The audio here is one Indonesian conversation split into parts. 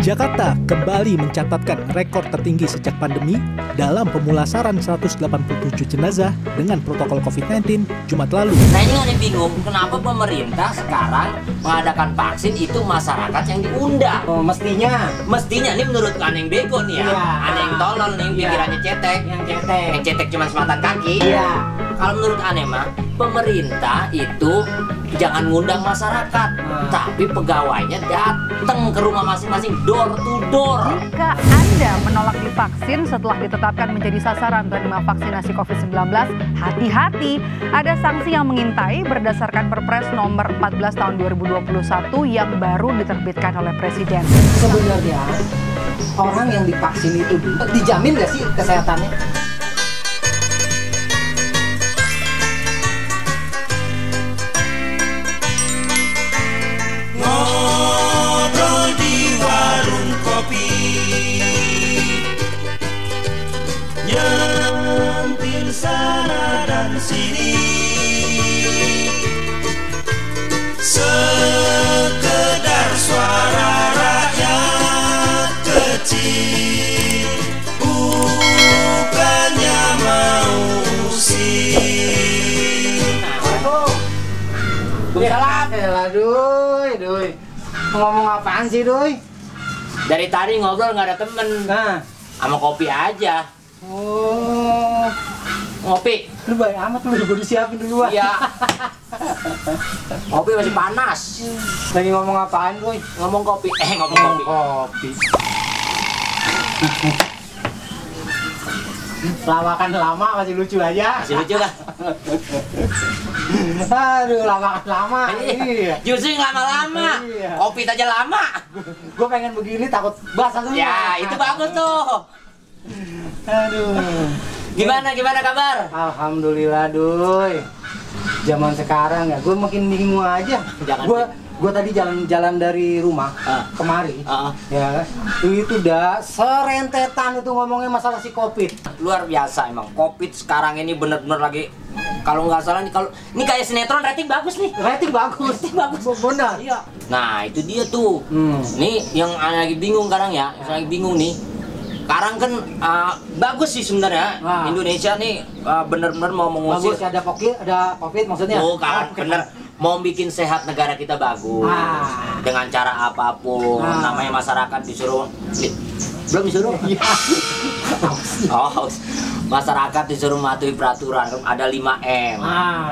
Jakarta kembali mencatatkan rekor tertinggi sejak pandemi dalam pemulasaran 187 jenazah dengan protokol COVID-19 Jumat lalu. Nah ini aneh bingung, kenapa pemerintah sekarang mengadakan vaksin itu masyarakat yang diundang? Oh, mestinya ini menurut aneh yang bego nih ya, Iya. aneh yang tolol nih, pikirannya cetek. Yang cetek cuma sematan kaki. Iya. Kalau menurut aneh mah, pemerintah itu jangan ngundang masyarakat, tapi pegawainya datang ke rumah masing-masing, door to door. Jika Anda menolak divaksin setelah ditetapkan menjadi sasaran penerima vaksinasi COVID-19, hati-hati, ada sanksi yang mengintai berdasarkan Perpres nomor 14 tahun 2021 yang baru diterbitkan oleh Presiden. Sebenarnya orang yang divaksin itu dijamin nggak sih kesehatannya? Ngobrol di warung kopi, nyentil sana dan sini, sekedar suara rakyat kecil, bukannya mau usir. Salah, Doi. Ngomong apaan sih, Doi? Dari tadi ngobrol nggak ada temen, Nah, sama kopi aja. oh, Ngopi. lu baik amat lu udah disiapin duluan. Iya. Kopi masih panas. Lagi ngomong apaan, Doi? Ngomong kopi. Ngomong kopi. Kopi. Lawakan lama masih lucu aja. Masih lucu kan? Aduh, lawakan lama. Iya. Justru yang lama-lama. Iya. Kopi aja lama. Gue pengen begini takut basah semua. Ya, itu bagus tuh. Aduh. Gimana kabar? Alhamdulillah, Doi. Zaman sekarang ya, gue makin bingung aja. Jangan Gue tadi jalan-jalan dari rumah kemari, ya kan? Itu udah serentetan itu ngomongnya masalah si COVID. Luar biasa emang. Covid sekarang ini bener-bener lagi, kalau nggak salah nih, kalau ini kayak sinetron rating bagus nih. Rating bagus, benar. Iya. Nah itu dia tuh. Nih yang lagi bingung sekarang ya, yang lagi bingung nih. Sekarang kan bagus sih sebenarnya. Indonesia nih bener-bener mau mengusir. Bagus, ada COVID maksudnya. Oh kan, bener. Mau bikin sehat negara kita bagus. Dengan cara apapun. Namanya masyarakat disuruh. Belum disuruh? Oh, masyarakat disuruh mematuhi peraturan. Ada 5M.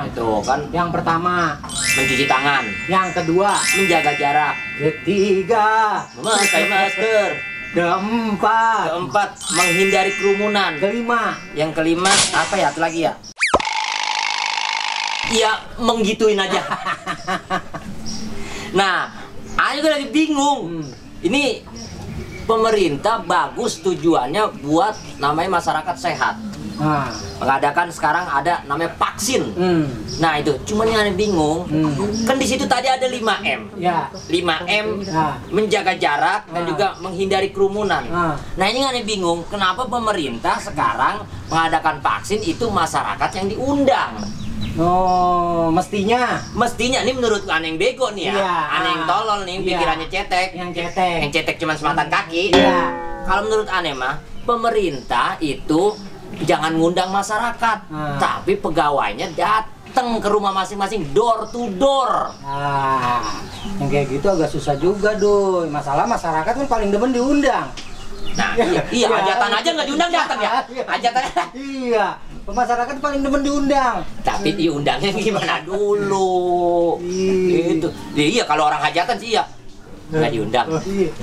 Itu kan. Yang pertama, mencuci tangan. yang kedua, Menjaga jarak. ketiga, Memakai masker. keempat, Menghindari kerumunan. kelima. Yang kelima, apa ya? Itu lagi ya? Ya, menggituin aja. Nah, aku juga lagi bingung. Ini pemerintah bagus tujuannya buat namanya masyarakat sehat. Mengadakan sekarang ada namanya vaksin. Nah itu, cuman yang aneh bingung, kan di situ tadi ada 5M. Ya. 5M, menjaga jarak dan juga menghindari kerumunan. Nah ini yang aneh bingung, kenapa pemerintah sekarang mengadakan vaksin itu masyarakat yang diundang? Oh, mestinya Ini menurut aneh yang bego nih ya, Iya. aneh yang tolol nih, pikirannya cetek. Yang cetek cuma sematan kaki. Iya. Kalau menurut aneh mah, pemerintah itu jangan ngundang masyarakat, tapi pegawainya datang ke rumah masing-masing, door to door. Yang kayak gitu agak susah juga, Doi. Masalah masyarakat kan paling demen diundang. Nah, iya, hajatan aja nggak diundang datang ya. Hajatan. Iya, masyarakat paling demen diundang. Tapi diundangnya gimana dulu? Itu. Iya, kalau orang hajatan sih iya. Nggak diundang.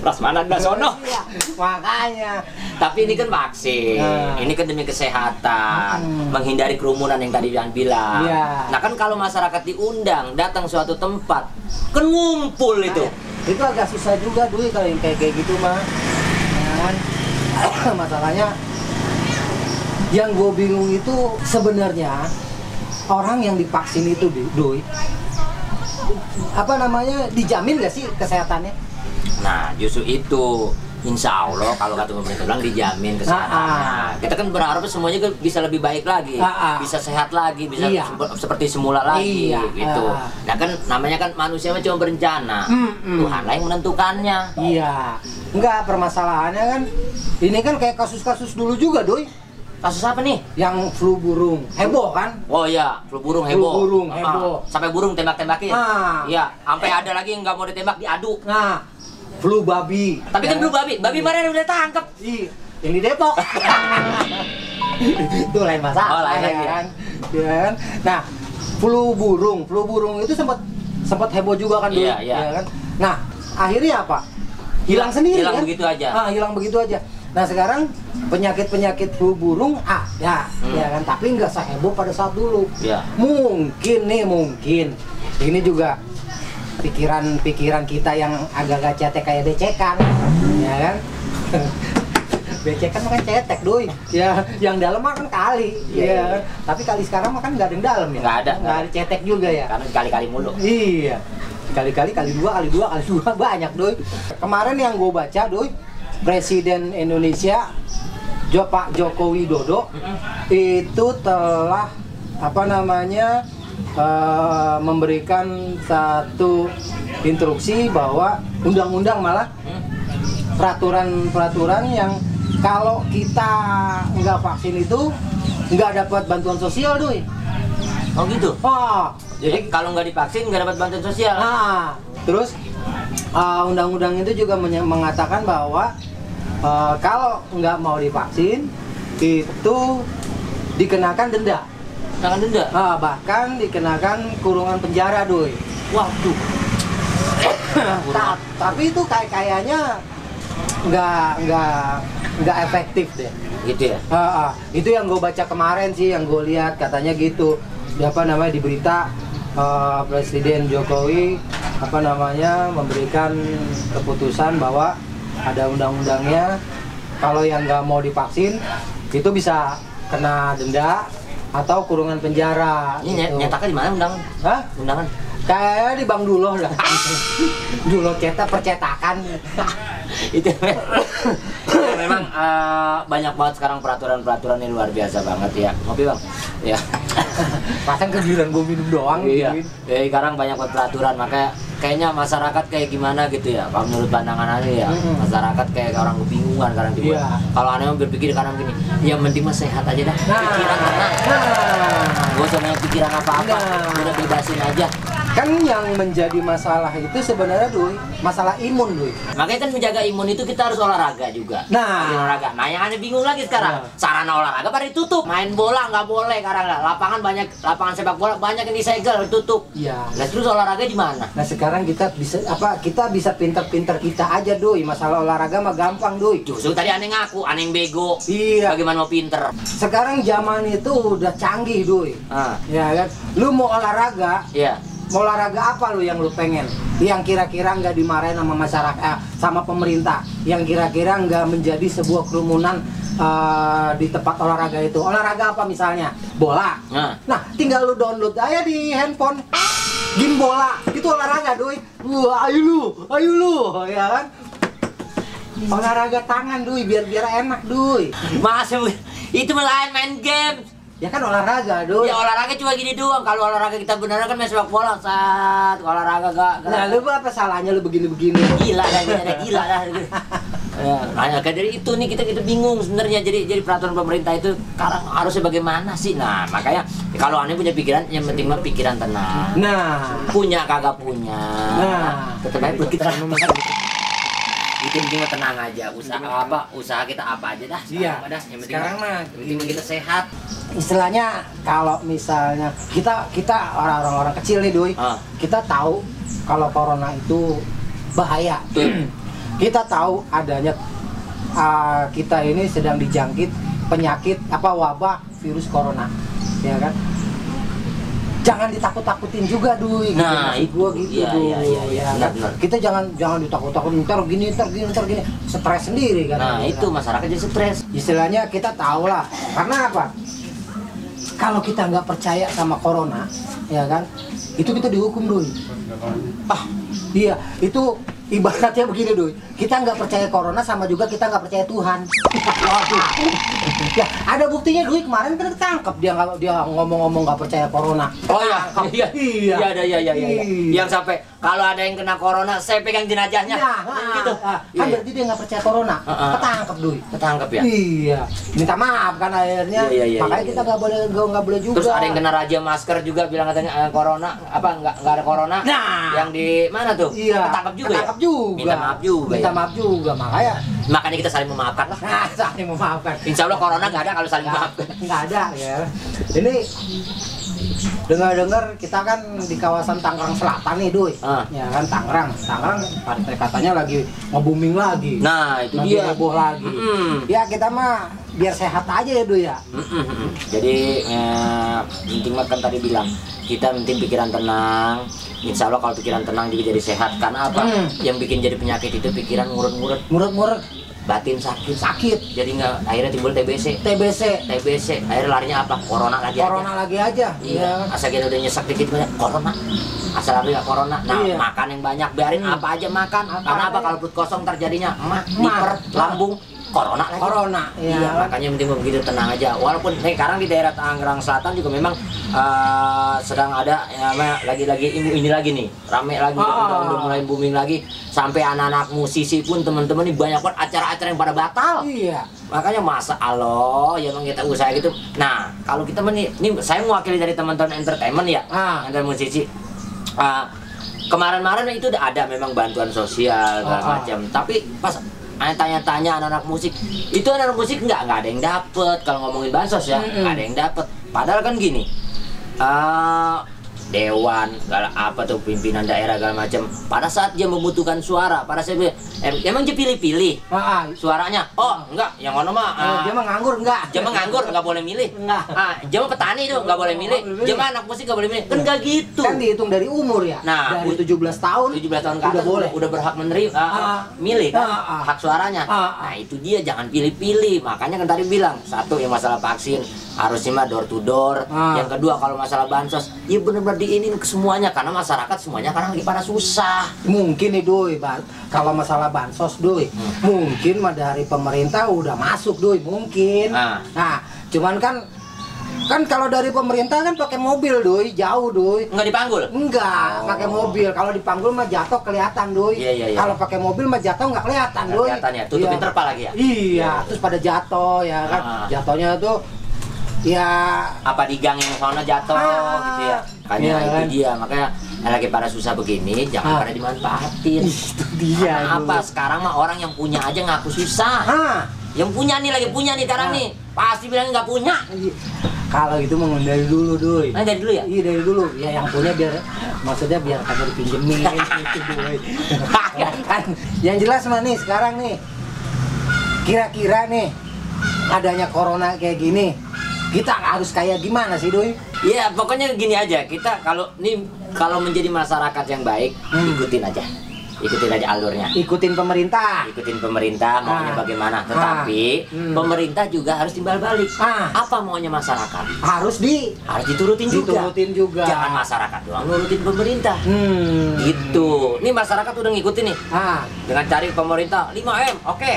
Prasmanan dah sono. Iya, makanya. Tapi ini kan vaksin, ini kan demi kesehatan, menghindari kerumunan yang tadi Dian bilang. Nah kan kalau masyarakat diundang, datang suatu tempat, kan ngumpul itu. Itu agak susah juga, Doi, kalau yang kayak gitu mah. Kan? Masalahnya, yang gue bingung itu sebenarnya orang yang divaksin itu, Doi, apa namanya, dijamin gak sih kesehatannya? Nah justru itu. Insya Allah kalau kata pemerintah bilang dijamin kesehatannya. Kita kan berharap semuanya bisa lebih baik lagi, bisa sehat lagi, bisa seperti semula lagi, gitu. Nah kan namanya kan manusia cuma berencana, Tuhan lah yang menentukannya. Iya, enggak, permasalahannya kan ini kan kayak kasus-kasus dulu juga, Doi. Kasus apa nih? Yang flu burung heboh kan? Oh iya, flu burung heboh. Flu burung heboh. Sampai burung tembak-tembakin. Iya, sampai ada lagi yang nggak mau ditembak diadu. Nah, flu babi. Tapi kan flu babi kemarin udah tangkep. Iya, yang di Depok. Itu lain masalah. Oh, lain lagi. Kan? Ya kan? Nah, flu burung itu sempat heboh juga kan dulu. Iya. Ya kan? Nah, akhirnya apa? Hilang sendiri hilang kan? begitu aja. Hilang begitu aja. Nah, sekarang penyakit flu burung ya kan, tapi nggak seheboh pada saat dulu. Ya. Mungkin ini juga pikiran kita yang agak-agak cetek kayak becekan, ya kan? Becekan kan cetek, Doi. Ya, yang dalam mah kan kali, ya. Tapi kali sekarang mah kan nggak ada yang dalam ya. Nggak ada cetek juga ya. Karena kali-kali mulu. Iya. Kali dua banyak, Doi. Kemarin yang gue baca, Doi, Presiden Indonesia Pak Joko Widodo itu telah memberikan satu instruksi bahwa undang-undang malah peraturan yang kalau kita nggak vaksin itu nggak dapat bantuan sosial, Doi. Oh gitu? Jadi kalau nggak divaksin nggak dapat bantuan sosial. Terus undang-undang itu juga mengatakan bahwa kalau nggak mau divaksin itu dikenakan denda. Bahkan dikenakan kurungan penjara, Doi. Waduh. Tapi itu kayaknya nggak efektif deh. Gitu ya? Itu yang gue baca kemarin sih, yang gue lihat katanya gitu. Di berita Presiden Jokowi memberikan keputusan bahwa ada undang-undangnya, kalau yang nggak mau divaksin itu bisa kena denda atau kurungan penjara. Ini gitu. nyetaknya di mana undangan? Undangan? Kayak di Bang Duloh lah. Duloh percetakan. Itu memang banyak banget sekarang peraturan yang luar biasa banget ya. Ngopi Bang? Ya. Pasang kegiran gue minum doang. Iya. Ya, sekarang banyak banget peraturan, makanya kayaknya masyarakat kayak gimana gitu ya. Kalau menurut pandangan aneh ya, masyarakat kayak orang kebingungan sekarang gitu. Kalau aneh berpikir sekarang gini, yang penting mah sehat aja dah. Pikiran tenang. Gak usah banyak pikiran apa-apa, udah bebasin aja. Kan yang menjadi masalah itu sebenarnya, Doi, masalah imun, Doi. Makanya kan menjaga imun itu kita harus olahraga juga. Olahraga. Nah, yang aneh bingung lagi sekarang, sarana olahraga pada ditutup. Main bola nggak boleh sekarang. Lapangan sepak bola banyak yang disegel, ditutup. Iya. Nah, terus olahraga di mana? Nah, sekarang kita bisa pinter-pinter kita aja, Doi. Masalah olahraga mah gampang, Doi. Justru tadi aneh ngaku, aneh yang bego. Iya. Bagaimana mau pinter? Sekarang zaman itu udah canggih, Doi. Ya kan? Lu mau olahraga? Iya. Mau olahraga apa lu yang lu pengen? Yang kira-kira nggak dimarahin sama masyarakat, sama pemerintah. Yang kira-kira nggak menjadi sebuah kerumunan di tempat olahraga itu. Olahraga apa misalnya? Bola. Nah, tinggal lu download aja di handphone. Game bola, itu olahraga, Doi. Wah, ayo lu, ya kan? Olahraga tangan, Doi, biar enak, Doi. Masa itu main game. Ya kan olahraga, Doi. Ya olahraga cuma gini doang. Kalau olahraga kita beneran kan main sepak bola, olahraga gak. Nah, lu apa salahnya lu begini-begini? Gila dah. Ya, nah, kayak dari itu nih kita bingung sebenarnya. Jadi peraturan pemerintah itu sekarang harusnya bagaimana sih? Nah, makanya kalau aneh punya pikiran, yang penting mah pikiran tenang. Nah, punya kagak punya. Nah, tetap aja kita penting tenang aja. Usaha kita apa aja dah. Iya. Yang penting sekarang mah kita sehat. Istilahnya kalau misalnya kita orang-orang kecil nih, Doi, kita tahu kalau corona itu bahaya. Kita tahu adanya kita ini sedang dijangkit penyakit wabah virus corona, ya kan? Jangan ditakut-takutin juga, Doi. Nah, gua gitu. Iya. Benar. Kita jangan ditakut-takutin ntar gini. Stres sendiri kan. Nah, itu masyarakat jadi stres. Istilahnya kita tahu lah. Karena apa? Kalau kita nggak percaya sama corona, ya kan? Itu kita dihukum, Doi. Iya, itu ibaratnya begini Duy, kita nggak percaya corona sama juga kita nggak percaya Tuhan. Waduh. Ya ada buktinya Duy, kemarin kan ketangkep dia ngomong-ngomong nggak percaya corona. Oh ya, Iya. iya. Yang sampai kalau ada yang kena corona, saya pegang jenazahnya. Gitu. Kan berarti dia nggak percaya corona. Ketangkep Duy. Ketangkep ya. Iya. Minta maaf kan akhirnya. Iya, Makanya kita nggak boleh juga. Terus ada yang kena raja masker juga bilang katanya corona apa nggak ada corona. Nah. Yang di mana tuh? Iya. Ketangkep juga. Ketangkep juga. Minta maaf juga. Minta maaf juga. Makanya kita saling memaafkan lah. Nah, saling memaafkan. Insya Allah corona nggak ada kalau saling memaafkan. Nggak ada ya. Ini dengar-dengar kita kan di kawasan Tangerang Selatan nih, Duy. Ya kan Tangerang katanya lagi nge-booming lagi. Nah, itu lagi dia. heboh lagi. Ya kita mah biar sehat aja ya, Duy ya. Jadi penting mah kan tadi bilang kita penting pikiran tenang. Insya Allah kalau pikiran tenang juga jadi sehat. Karena apa? Yang bikin jadi penyakit itu pikiran ngurut-ngurut. Batin sakit. Jadi nggak akhirnya timbul TBC. Akhirnya larinya apa? Corona lagi aja. Iya. Asal kita udah nyesek dikit banyak corona. Asal lari nggak corona. Nah, makan yang banyak, biarin apa aja makan. Karena apa? Kalau perut kosong terjadinya liver, lambung, corona lagi. Iya. Makanya penting begitu, tenang aja. Walaupun sekarang di daerah Tangerang Selatan juga memang sedang ada lagi-lagi ini lagi nih, rame lagi, udah mulai booming lagi. Sampai anak-anak musisi pun teman-teman ini banyak banget acara-acara yang pada batal. Iya. Makanya masa Allah ya emang kita usaha gitu. Nah, kalau kita ini saya mewakili dari teman-teman entertainment ya, entertainment musisi. Kemarin-kemarin itu udah ada memang bantuan sosial segala macam. Tapi pas tanya-tanya anak-anak musik, itu anak-anak musik nggak ada yang dapet. Kalau ngomongin bansos ya, nggak ada yang dapet. Padahal kan gini, dewan, apa tuh pimpinan daerah segala macam. Pada saat dia membutuhkan suara, pada saat emang dia pilih-pilih suaranya. Oh enggak, yang mana mah dia mah nganggur enggak? Dia mah nganggur nggak boleh milih. Dia mah petani tuh nggak boleh milih. Dia mah anak musik nggak boleh milih. Kan nggak gitu. Kan dihitung dari umur ya. Nah, dari 17 tahun. 17 tahun ke atas udah berhak menerima milih kan hak suaranya. Nah itu dia, jangan pilih-pilih. Makanya kan tadi bilang satu yang masalah vaksin harusnya mah door to door. Yang kedua kalau masalah bansos, ya benar-benar diinin ke semuanya karena masyarakat semuanya karena lagi pada susah. Mungkin nih Duy, kalau masalah bansos Duy, mungkin mah dari pemerintah udah masuk Duy, mungkin. Nah, cuman kan kalau dari pemerintah kan pakai mobil Duy, jauh Duy. Nggak dipanggul? Enggak, pakai mobil. Kalau dipanggul mah jatuh kelihatan Duy. Iya. Kalau pakai mobil mah jatuh nggak kelihatan Duy. Kelihatan ya, tutupin terpal lagi ya. Iya, terus pada jatuh ya kan. Jatuhnya tuh ya apa di gang yang sana jatuh gitu ya. Makanya itu dia, makanya lagi pada susah begini jangan pada dimanfaatin. Itu dia. Apa sekarang mah orang yang punya aja ngaku susah. Yang punya nih lagi punya nih sekarang nih pasti bilang nggak punya. Kalau gitu mau dari dulu Duy. Nah, dari dulu ya? Iya dari dulu. Ya yang punya maksudnya biar kagak dipinjemin gitu Duy. Kan yang jelas mah nih sekarang nih. Kira-kira nih adanya corona kayak gini, kita harus kayak gimana sih Duy? Iya, pokoknya gini aja. Kita kalau menjadi masyarakat yang baik, ikutin aja alurnya. Ikutin pemerintah maunya bagaimana. Tetapi pemerintah juga harus timbal balik. Apa maunya masyarakat? Harus diturutin juga. Jangan masyarakat doang nurutin pemerintah. Gitu. Ini masyarakat udah ngikutin nih. Dengan cari pemerintah 5M, oke.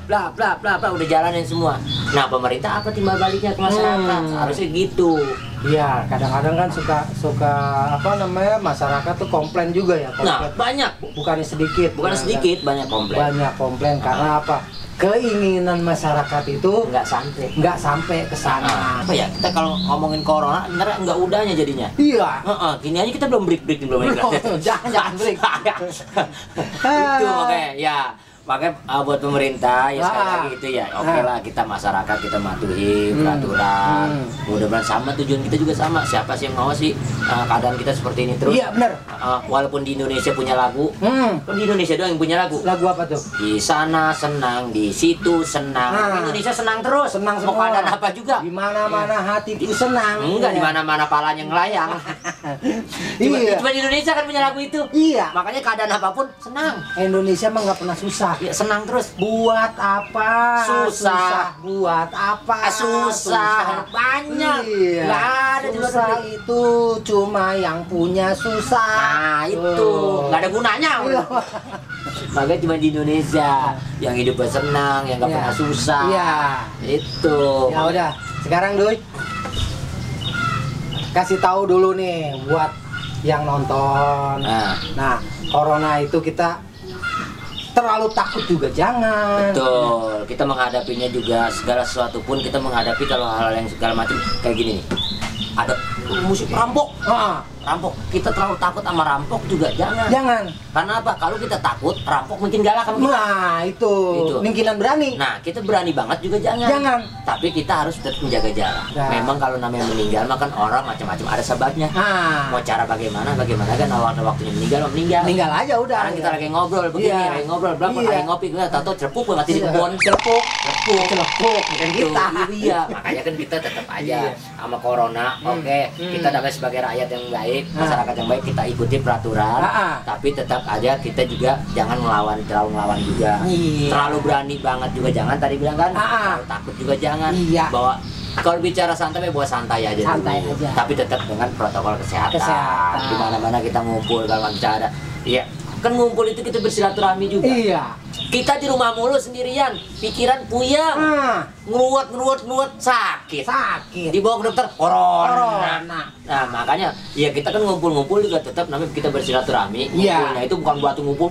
Bla bla bla bla udah jalanin semua. Nah, pemerintah apa timbal baliknya ke masyarakat? Harusnya gitu. Iya, kadang-kadang kan suka apa namanya, masyarakat tuh komplain juga ya. Nah, banyak. Bukannya sedikit. Banyak komplain. Banyak komplain karena apa? Keinginan masyarakat itu nggak sampai ke sana. Apa ya? Kita kalau ngomongin corona, bener nggak udahnya jadinya. Iya. Gini aja kita belum break belum Jangan break. Itu makanya ya. Makanya buat pemerintah ya sekali lagi gitu ya, oke lah kita masyarakat kita mematuhi peraturan. Mudah-mudahan sama, tujuan kita juga sama. Siapa sih yang mau sih keadaan kita seperti ini terus? Iya benar. Walaupun di Indonesia punya lagu, kan di Indonesia doang yang punya lagu. Lagu apa tuh? Di sana senang, di situ senang. Indonesia senang terus. Senang mau semua. keadaan apa juga. Di mana-mana hatiku senang. Enggak, di mana-mana palanya ngelayang. Cuma di Indonesia kan punya lagu itu. Iya. Makanya keadaan apapun senang. Indonesia mah nggak pernah susah. Ya, senang terus. Buat apa? Susah. Buat apa? Susah. Banyak. Iya. Nggak ada susah itu cuma yang punya susah. Nah itu nggak ada gunanya. Makanya cuma di Indonesia yang hidupnya senang, yang gak pernah susah. Iya. Itu. Ya udah, sekarang Doi kasih tahu dulu nih buat yang nonton. Nah, corona itu kita terlalu takut juga jangan. Betul. Kita menghadapinya juga segala sesuatu pun kita menghadapi kalau hal-hal yang segala macam kayak gini nih. Ada musuh rampok. Rampok. Kita terlalu takut sama rampok juga jangan. Jangan. Karena apa? Kalau kita takut, rampok mungkin galak sama kita. Nah, itu. Mungkinan berani. Nah, kita berani banget juga jangan. Jangan. Tapi kita harus tetap menjaga jarak. Nah. Memang kalau namanya meninggal, makan orang macam-macam ada sebabnya. Mau cara bagaimana kan waktunya meninggal. Meninggal aja udah. Sekarang kita lagi ngobrol begini, lagi ngobrol berapa, lagi ngopi, kita tahu celepuk mati di kebun. Celepuk, bukan kita. Iya, makanya kan kita tetap aja sama corona. Oke, kita namanya sebagai rakyat yang baik, masyarakat yang baik, kita ikuti peraturan. Tapi tetap aja kita juga jangan terlalu melawan juga. Terlalu berani banget juga jangan, tadi bilang kan. Terlalu takut juga jangan. Bawa kalau bicara santai, bawa santai aja. Santai aja. Tapi tetap dengan protokol kesehatan. Di mana-mana kita ngumpul kalau bicara. Iya. Kan ngumpul itu kita bersilaturahmi juga. Iya. Kita di rumah mulu sendirian, pikiran puyeng, ngeruwet sakit. Dibawa ke dokter, corona. Nah makanya, ya kita kan ngumpul juga tetap namanya kita bersilaturahmi. Ngumpulnya itu bukan buat ngumpul,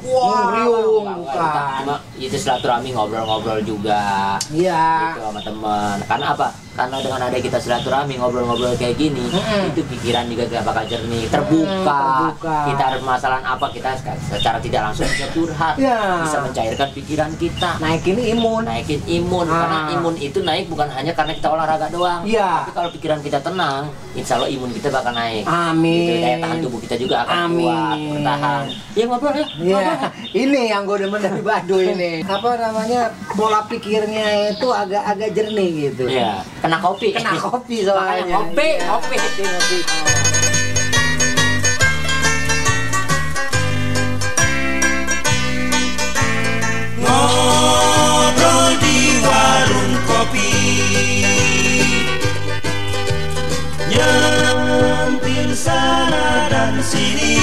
cuma itu silaturahmi, ngobrol-ngobrol juga. Gitu sama teman. Karena apa? Karena dengan ada kita silaturahmi, ngobrol-ngobrol kayak gini, itu pikiran juga gak bakal jernih, terbuka. Kita ada permasalahan apa, kita secara tidak langsung bisa curhat, bisa mencairkan pikiran kita, naikin imun. Karena imun itu naik bukan hanya karena kita olahraga doang, tapi kalau pikiran kita tenang, insya Allah imun kita bakal naik. Gitu, daya tahan tubuh kita juga akan kuat, bertahan. Ya ngobrol ya. Ini yang gue demen dari Badu ini. Apa namanya, pola pikirnya itu agak jernih gitu. Kena kopi soalnya. Kopi. Ngobrol di warung kopi, nyentil sana dan sini.